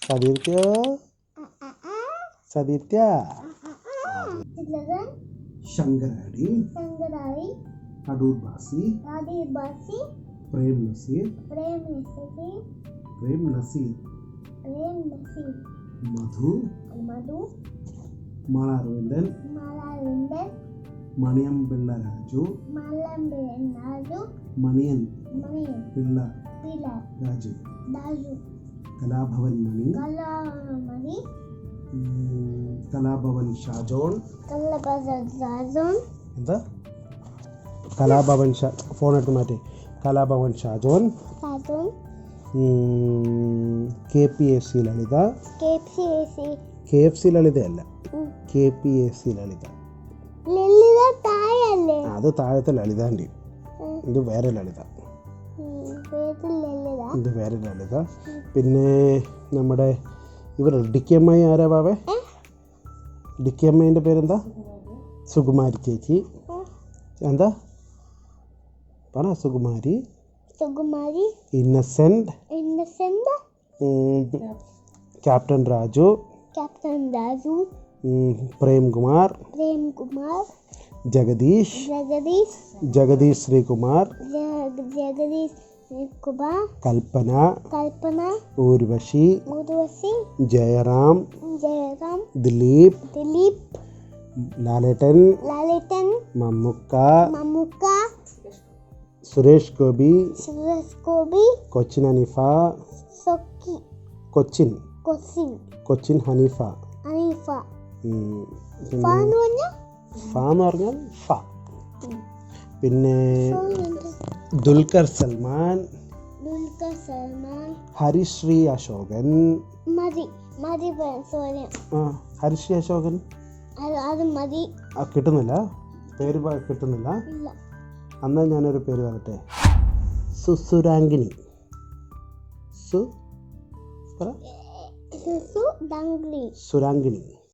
സതീർത്യ സതീർത്യ ശങ്കരാടി അടൂർ ബാസി പ്രേം നസീർ മധു മാളാരവിന്ദൻ മണിയംപിള്ള രാജു മണിയൻ പിള്ള രാജു കലാഭവൻ മണി കലാഭവൻ ഷാജോൺ എന്താ കലാഭവൻ ഫോൺ എടുത്ത് മാറ്റി കലാഭവൻ ഷാജോൺ KPAC ലളിത KFC ലളിതയല്ല KPAC ലളിത അത് താഴത്തെ ലളിതാൻ്റെ ഇത് വേറെ ലളിത പിന്നെ നമ്മുടെ ഇവർ ഡിക്കമ്മ ആരാ ബാവേ ഡിക്കമ്മേൻ്റെ പേരെന്താ സുകുമാരി ചേച്ചി എന്താ പറ സുകുമാരി ഇന്നസെന്റ് ക്യാപ്റ്റൻ രാജു പ്രേംകുമാർ ജഗദീഷ് ശ്രീകുമാർ കൽപ്പന ഊർവശി ജയറാം ദിലീപ് ലാലേട്ടൻ മമ്മുക്ക സുരേഷ് ഗോപി കൊച്ചിൻ ഹനീഫ കൊച്ചിൻ ഹനീഫ ഫ എന്ന് പറഞ്ഞാൽ ഫ. പിന്നെ ദുൽഖർ സൽമാൻ ഹരിശ്രീ അശോകൻ ഹരിശ്രീ അശോകൻ കിട്ടുന്നില്ല പേര് കിട്ടുന്നില്ല. എന്നാൽ ഞാനൊരു പേര് പറയട്ടെ സുരാങ്കിണി സുരാങ്കിണി